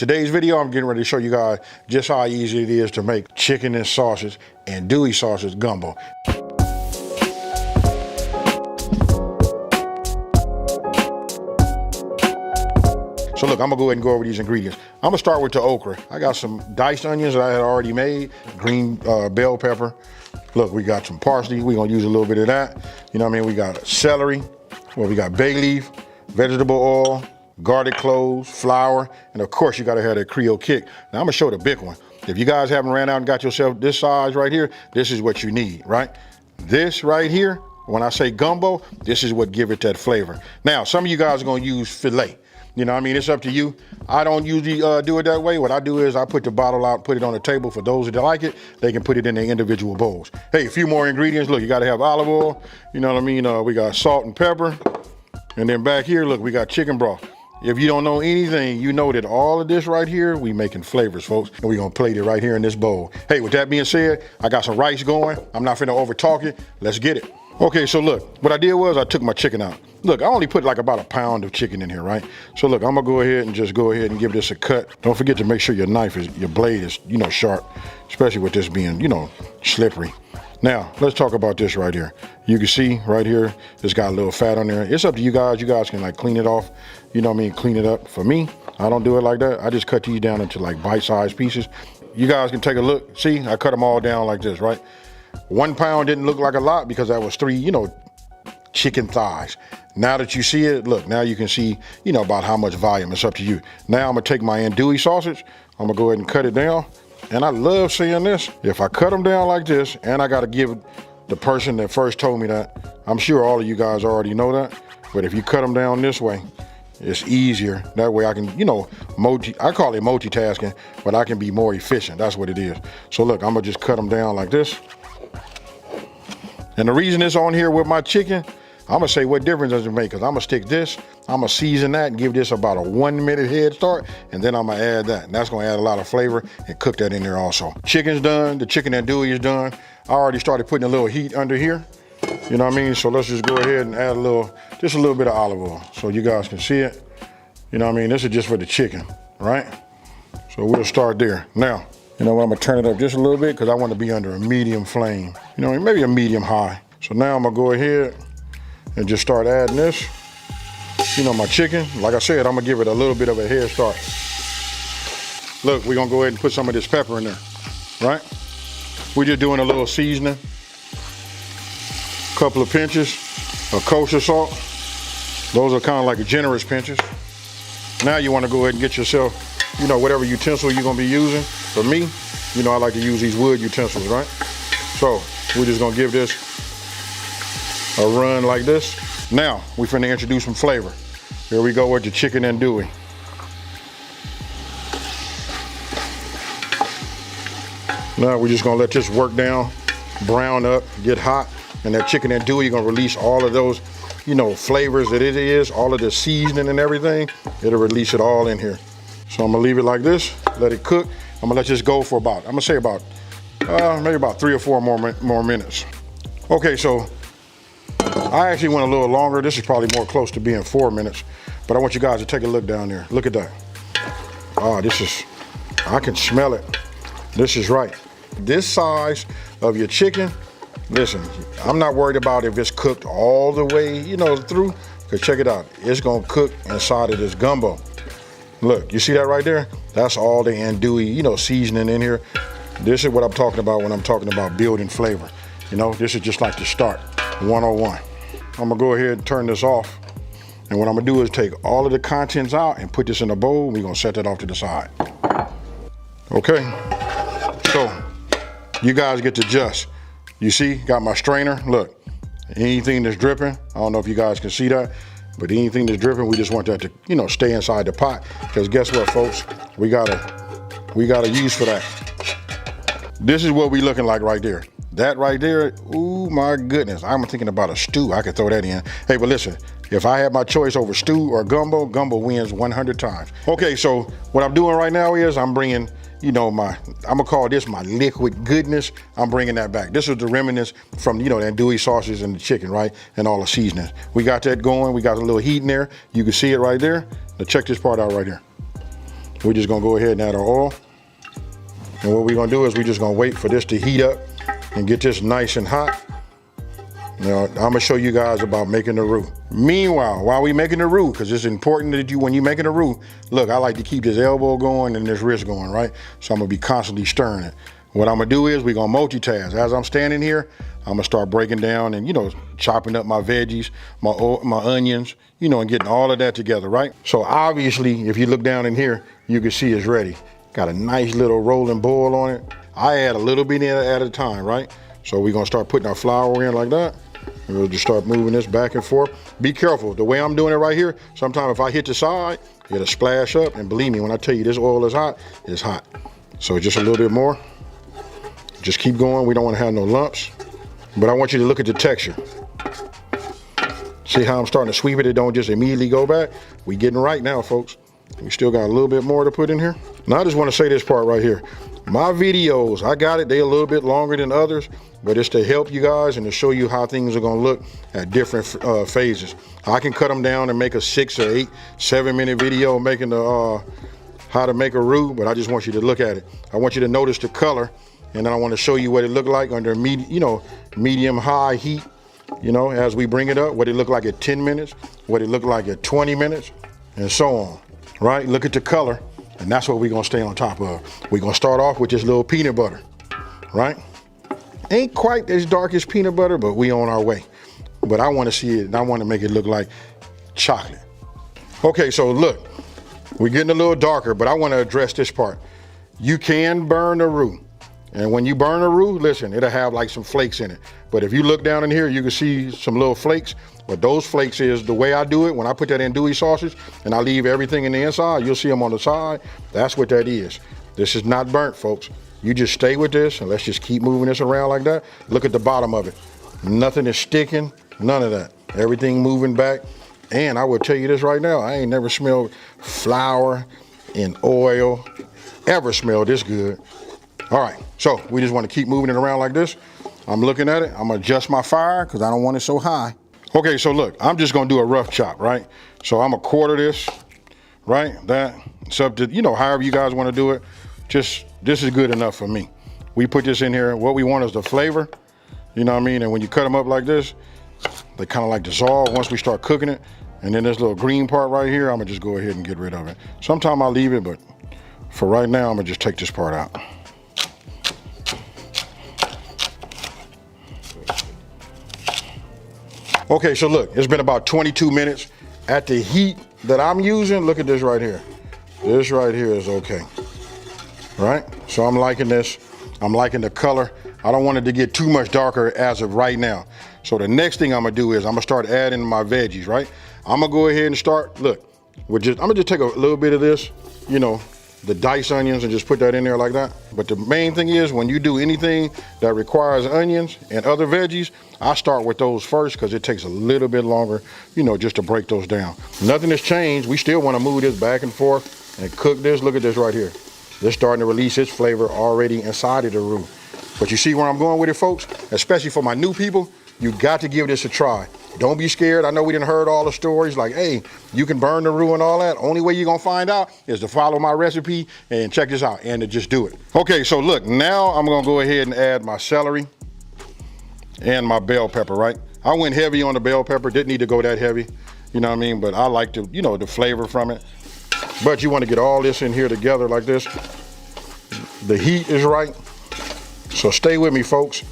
today's video, I'm getting ready to show you guys just how easy it is to make chicken and sausage and andouille sausage gumbo. So look, I'm gonna go ahead and go over these ingredients. I'm gonna start with the okra. I got some diced onions that I had already made, green bell pepper. Look, we got some parsley. We're gonna use a little bit of that. You know what I mean? We got celery. Well, we got bay leaf, vegetable oil, garlic cloves, flour, and of course you gotta have that Creole kick. Now I'm gonna show the big one. If you guys haven't ran out and got yourself this size right here, this is what you need, right? This right here, when I say gumbo, this is what give it that flavor. Now, some of you guys are gonna use filet. You know what I mean? It's up to you. I don't usually do it that way. What I do is I put the bottle out, put it on the table. For those that like it, they can put it in their individual bowls. Hey, a few more ingredients. Look, you gotta have olive oil. You know what I mean? We got salt and pepper. And then back here, look, we got chicken broth. If you don't know anything, you know that all of this right here, we making flavors, folks. And we're gonna plate it right here in this bowl. Hey, with that being said, I got some rice going. I'm not finna over talk it. Let's get it. Okay, so look, what I did was I took my chicken out. Look, I only put like about a pound of chicken in here, right? So look, I'm gonna go ahead and just go ahead and give this a cut. Don't forget to make sure your blade is, sharp, especially with this being, slippery. Now, let's talk about this right here. You can see right here, it's got a little fat on there. It's up to you guys. You guys can like clean it off, you know what I mean, clean it up. For me, I don't do it like that. I just cut these down into like bite-sized pieces. You guys can take a look. See, I cut them all down like this, right? 1 pound didn't look like a lot because that was 3, chicken thighs. Now that you see it, look, now you can see, about how much volume. It's up to you. Now I'm gonna take my andouille sausage. I'm gonna go ahead and cut it down. And I love saying this. If I cut them down like this, and I gotta give the person that first told me that, I'm sure all of you guys already know that, but if you cut them down this way, it's easier. That way I can, I call it multitasking, but I can be more efficient. That's what it is. So look, I'm gonna just cut them down like this. And the reason it's on here with my chicken, I'm gonna say what difference does it make, because I'm gonna stick this, I'm gonna season that and give this about a 1 minute head start, and then I'm gonna add that. And that's gonna add a lot of flavor and cook that in there also. Chicken's done, the chicken andouille is done. I already started putting a little heat under here. You know what I mean? So let's just go ahead and add just a little bit of olive oil so you guys can see it. You know what I mean? This is just for the chicken, right? So we'll start there. Now, I'm gonna turn it up just a little bit because I want to be under a medium flame. Maybe a medium high. So now I'm gonna go ahead and just start adding this. My chicken. Like I said, I'm gonna give it a little bit of a head start. Look, we're gonna go ahead and put some of this pepper in there, right? We're just doing a little seasoning. Couple of pinches of kosher salt. Those are kind of like generous pinches. Now you want to go ahead and get yourself, whatever utensil you're gonna be using. For me, I like to use these wood utensils, right? So we're just gonna give this a run like this. Now we're finna introduce some flavor. Here we go with the chicken andouille. Now we're just gonna let this work down, brown up, get hot, and that chicken andouille gonna release all of those, flavors that it is, all of the seasoning and everything. It'll release it all in here. So I'm gonna leave it like this, let it cook. I'm gonna let this go for about, maybe about 3 or 4 more minutes. Okay, so I actually went a little longer. This is probably more close to being 4 minutes, but I want you guys to take a look down there. Look at that. Oh, I can smell it. This is right. This size of your chicken, listen, I'm not worried about if it's cooked all the way, through, because check it out. It's gonna cook inside of this gumbo. Look, you see that right there? That's all the andouille, seasoning in here. This is what I'm talking about when I'm talking about building flavor. This is just like the start, 101. I'm gonna go ahead and turn this off. And what I'm gonna do is take all of the contents out and put this in a bowl. We're gonna set that off to the side. Okay, so you guys get to adjust. You see, got my strainer. Look, anything that's dripping, I don't know if you guys can see that, but anything that's dripping, we just want that to, stay inside the pot. Because guess what, folks? We got a use for that. This is what we looking like right there. That right there, ooh, my goodness. I'm thinking about a stew. I could throw that in. Hey, but listen, if I had my choice over stew or gumbo, gumbo wins 100 times. Okay, so what I'm doing right now is I'm bringing, I'm gonna call this my liquid goodness. I'm bringing that back. This is the remnants from, the andouille sausages and the chicken, right? And all the seasonings. We got that going. We got a little heat in there. You can see it right there. Now check this part out right here. we're just gonna go ahead and add our oil. And what we're gonna do is we're just gonna wait for this to heat up and get this nice and hot. Now, I'm gonna show you guys about making the roux. Meanwhile, while we making the roux, because it's important that when you making the roux, look, I like to keep this elbow going and this wrist going, right? So I'm gonna be constantly stirring it. What I'm gonna do is we're gonna multitask. As I'm standing here, I'm gonna start breaking down and, chopping up my veggies, my onions, and getting all of that together, right? So obviously, if you look down in here, you can see it's ready. Got a nice little rolling boil on it. I add a little bit in at a time, right? So we're gonna start putting our flour in like that. And we'll just start moving this back and forth. Be careful, the way I'm doing it right here, sometimes if I hit the side, it'll splash up, and believe me, when I tell you this oil is hot, it's hot. So just a little bit more. Just keep going, we don't wanna have no lumps. But I want you to look at the texture. See how I'm starting to sweep it? It don't just immediately go back. We getting right now, folks. We still got a little bit more to put in here. Now I just wanna say this part right here. My videos, I got it, they a little bit longer than others, but it's to help you guys and to show you how things are gonna look at different phases. I can cut them down and make a 6 or 8, 7-minute video making the how to make a roux, but I just want you to look at it. I want you to notice the color, and then I want to show you what it looked like under medium high heat, as we bring it up, what it looked like at 10 minutes, what it looked like at 20 minutes, and so on, right? Look at the color, and that's what we're gonna stay on top of. We're gonna start off with this little peanut butter, right? Ain't quite as dark as peanut butter, but we on our way. But I wanna see it, and I wanna make it look like chocolate. Okay, so look, we're getting a little darker, but I wanna address this part. You can burn a roux. And when you burn a roux, listen, it'll have like some flakes in it. But if you look down in here, you can see some little flakes. But those flakes is the way I do it. When I put that andouille sausage and I leave everything in the inside, you'll see them on the side. That's what that is. This is not burnt, folks. You just stay with this and let's just keep moving this around like that. Look at the bottom of it. Nothing is sticking, none of that. Everything moving back. And I will tell you this right now, I ain't never smelled flour and oil, ever smelled this good. All right, so we just want to keep moving it around like this. I'm looking at it. I'm gonna adjust my fire because I don't want it so high. Okay, so look, I'm just gonna do a rough chop, right? So I'm gonna quarter this, right? That, it's up to, however you guys want to do it. Just, this is good enough for me. We put this in here. What we want is the flavor, you know what I mean? And when you cut them up like this, they kind of like dissolve once we start cooking it. And then this little green part right here, I'm gonna just go ahead and get rid of it. Sometime I'll leave it, but for right now, I'm gonna just take this part out. Okay, so look, it's been about 22 minutes. At the heat that I'm using, look at this right here. This right here is okay, right? So I'm liking this. I'm liking the color. I don't want it to get too much darker as of right now. So the next thing I'm gonna do is I'm gonna start adding my veggies, right? I'm gonna go ahead and start, look, I'm gonna just take a little bit of this, the diced onions, and just put that in there like that. But the main thing is when you do anything that requires onions and other veggies, I start with those first because it takes a little bit longer, just to break those down. Nothing has changed. We still want to move this back and forth and cook this. Look at this right here. It's starting to release its flavor already inside of the roux. But you see where I'm going with it, folks? Especially for my new people, you got to give this a try. Don't be scared. I know we done heard all the stories like, hey, you can burn the roux and all that. Only way you're gonna find out is to follow my recipe and check this out and to just do it. Okay, so look, now I'm gonna go ahead and add my celery and my bell pepper, right? I went heavy on the bell pepper, didn't need to go that heavy, you know what I mean? But I like the, the flavor from it. But you wanna get all this in here together like this. The heat is right, so stay with me, folks.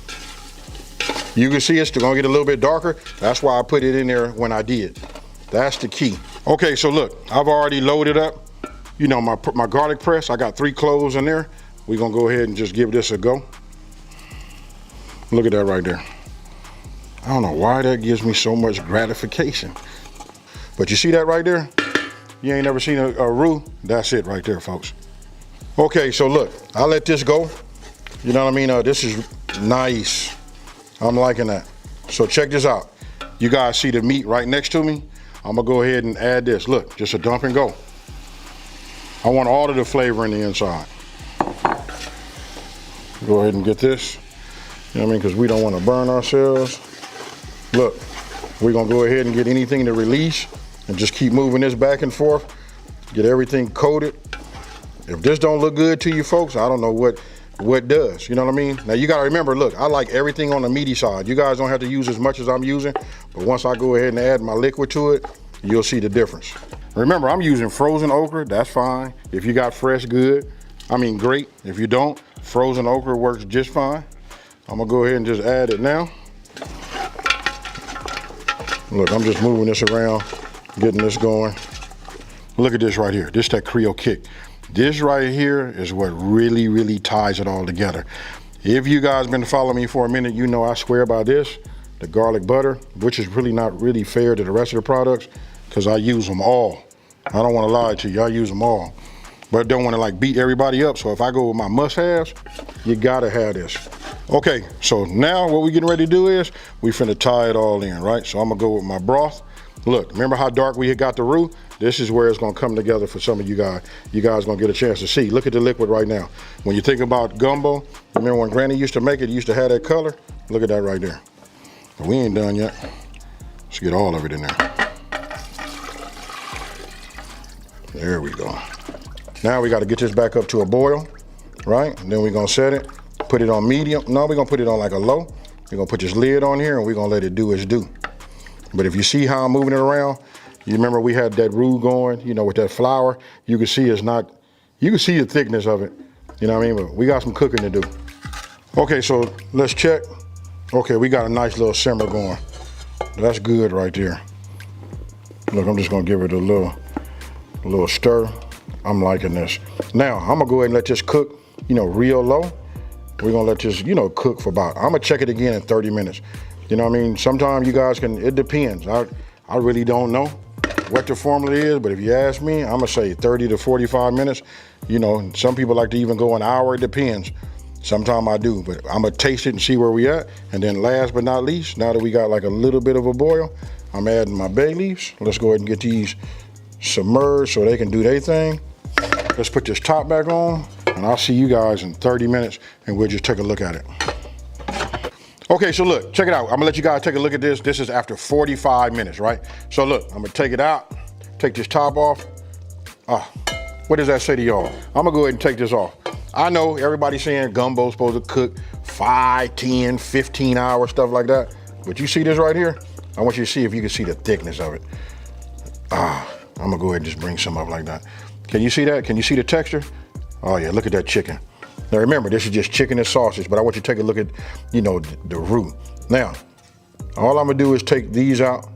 You can see it's gonna get a little bit darker. That's why I put it in there when I did. That's the key. Okay, so look, I've already loaded up, my garlic press. I got 3 cloves in there. We're gonna go ahead and just give this a go. Look at that right there. I don't know why that gives me so much gratification. But you see that right there? You ain't never seen a roux? That's it right there, folks. Okay, so look, I let this go. You know what I mean? This is nice. I'm liking that. So check this out. You guys see the meat right next to me? I'm gonna go ahead and add this. Look, just a dump and go. I want all of the flavor in the inside. Go ahead and get this. You know what I mean? Because we don't want to burn ourselves. Look, we're gonna go ahead and get anything to release and just keep moving this back and forth. Get everything coated. If this don't look good to you folks, I don't know what does, you know what I mean? Now you gotta remember, look, I like everything on the meaty side. You guys don't have to use as much as I'm using, but once I go ahead and add my liquid to it, you'll see the difference. Remember, I'm using frozen okra, that's fine. If you got fresh, good. I mean, great. If you don't, frozen okra works just fine. I'm gonna go ahead and just add it now. Look, I'm just moving this around, getting this going. Look at this right here, this is that Creole kick. This right here is what really, really ties it all together. If you guys been following me for a minute, you know I swear by this, the garlic butter, which is really not really fair to the rest of the products, because I use them all. I don't want to lie to you, I use them all. But don't want to like beat everybody up, so if I go with my must-haves, you gotta have this. Okay, so now what we getting ready to do is, we finna tie it all in, right? So I'm gonna go with my broth. Look, remember how dark we had got the roux? This is where it's gonna come together for some of you guys. You guys gonna get a chance to see. Look at the liquid right now. When you think about gumbo, remember when Granny used to make it, it used to have that color? Look at that right there. But we ain't done yet. Let's get all of it in there. There we go. Now we gotta get this back up to a boil, right? And then we're gonna set it, put it on medium. No, we're gonna put it on like a low. We're gonna put this lid on here and we're gonna let it do its due. But if you see how I'm moving it around, you remember we had that roux going, you know, with that flour. You can see it's not, you can see the thickness of it. You know what I mean? But we got some cooking to do. Okay, so let's check. Okay, we got a nice little simmer going. That's good right there. Look, I'm just gonna give it a little stir. I'm liking this. Now, I'm gonna go ahead and let this cook, you know, real low. We're gonna let this, you know, cook for about, I'm gonna check it again in 30 minutes. You know what I mean? Sometimes you guys can, it depends. I really don't know what the formula is, but if you ask me, I'm gonna say 30 to 45 minutes. You know, some people like to even go an hour, it depends. Sometimes I do, but I'm gonna taste it and see where we at. And then last but not least, now that we got like a little bit of a boil, I'm adding my bay leaves. Let's go ahead and get these submerged so they can do their thing. Let's put this top back on and I'll see you guys in 30 minutes and we'll just take a look at it. Okay, so look, check it out. I'm gonna let you guys take a look at this. This is after 45 minutes, right? So look, I'm gonna take it out, take this top off. What does that say to y'all? I'm gonna go ahead and take this off. I know everybody's saying gumbo's supposed to cook 5, 10, 15 hours, stuff like that. But you see this right here? I want you to see if you can see the thickness of it. I'm gonna go ahead and just bring some up like that. Can you see that? Can you see the texture? Oh yeah, look at that chicken. Now remember, this is just chicken and sausage, but I want you to take a look at, you know, the roux. Now, all I'm gonna do is take these out,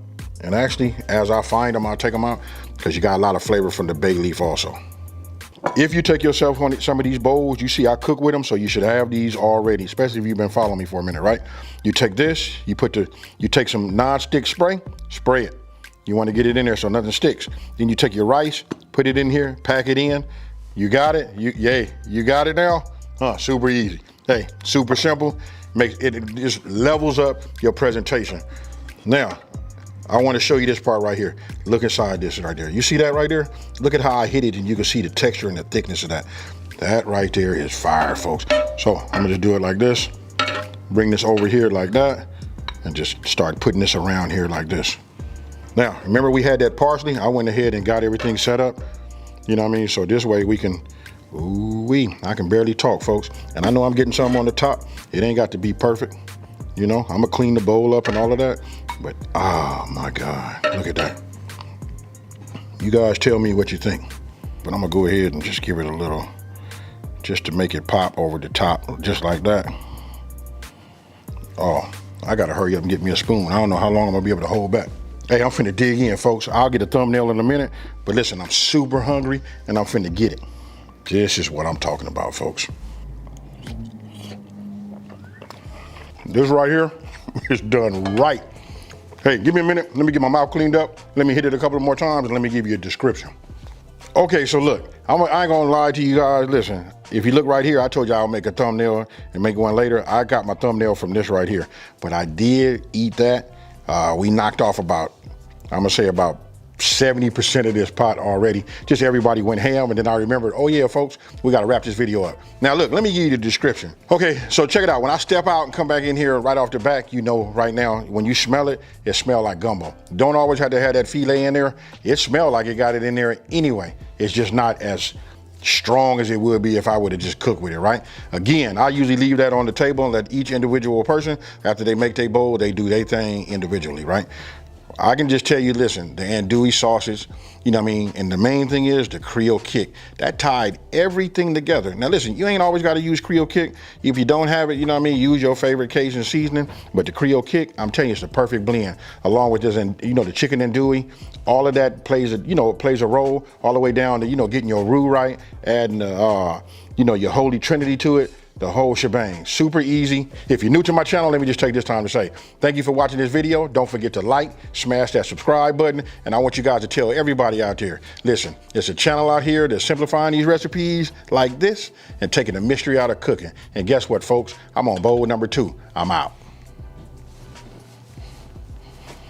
and actually, as I find them, I'll take them out, because you got a lot of flavor from the bay leaf also. If you take yourself on some of these bowls, you see I cook with them, so you should have these already, especially if you've been following me for a minute, right? You take this, you take some non-stick spray it. You wanna get it in there so nothing sticks. Then you take your rice, put it in here, pack it in. You got it? You got it now? Super easy. Hey, super simple. It just levels up your presentation. Now, I want to show you this part right here. Look inside this right there. You see that right there? Look at how I hit it and you can see the texture and the thickness of that. That right there is fire, folks. So I'm gonna just do it like this. Bring this over here like that and just start putting this around here like this. Now, remember we had that parsley? I went ahead and got everything set up. You know what I mean? So this way we can, ooh-wee, I can barely talk, folks. And I know I'm getting something on the top. It ain't got to be perfect. You know, I'm gonna clean the bowl up and all of that. But, oh my God, look at that. You guys tell me what you think. But I'm gonna go ahead and just give it a little, just to make it pop over the top, just like that. Oh, I gotta hurry up and get me a spoon. I don't know how long I'm gonna be able to hold back. Hey, I'm finna dig in, folks. I'll get a thumbnail in a minute, but listen, I'm super hungry and I'm finna get it. This is what I'm talking about, folks. This right here is done right. Hey, give me a minute. Let me get my mouth cleaned up. Let me hit it a couple more times and let me give you a description. Okay, so look, I ain't gonna lie to you guys. Listen, if you look right here, I told you I'll make a thumbnail and make one later. I got my thumbnail from this right here, but I did eat that. We knocked off about, I'm gonna say about 70% of this pot already. Just everybody went ham, and then I remembered, oh yeah, folks, we gotta wrap this video up. Now look, let me give you the description. Okay, so check it out. When I step out and come back in here right off the back, you know right now, when you smell it, it smells like gumbo. Don't always have to have that filet in there. It smells like it got it in there anyway. It's just not as strong as it would be if I would have just cooked with it, right? Again, I usually leave that on the table and let each individual person, after they make their bowl, they do their thing individually, right? I can just tell you, listen, the andouille sausage, you know what I mean? And the main thing is the Creole kick. That tied everything together. Now listen, you ain't always got to use Creole kick. If you don't have it, you know what I mean? Use your favorite Cajun seasoning. But the Creole kick, I'm telling you, it's the perfect blend. Along with this, and you know, the chicken andouille, all of that plays a role all the way down to, getting your roux right, adding your holy trinity to it. The whole shebang. Super easy. If you're new to my channel, let me just take this time to say thank you for watching this video. Don't forget to like, smash that subscribe button, and I want you guys to tell everybody out there, listen, there's a channel out here that's simplifying these recipes like this and taking the mystery out of cooking. And guess what, folks? I'm on bowl number 2. I'm out.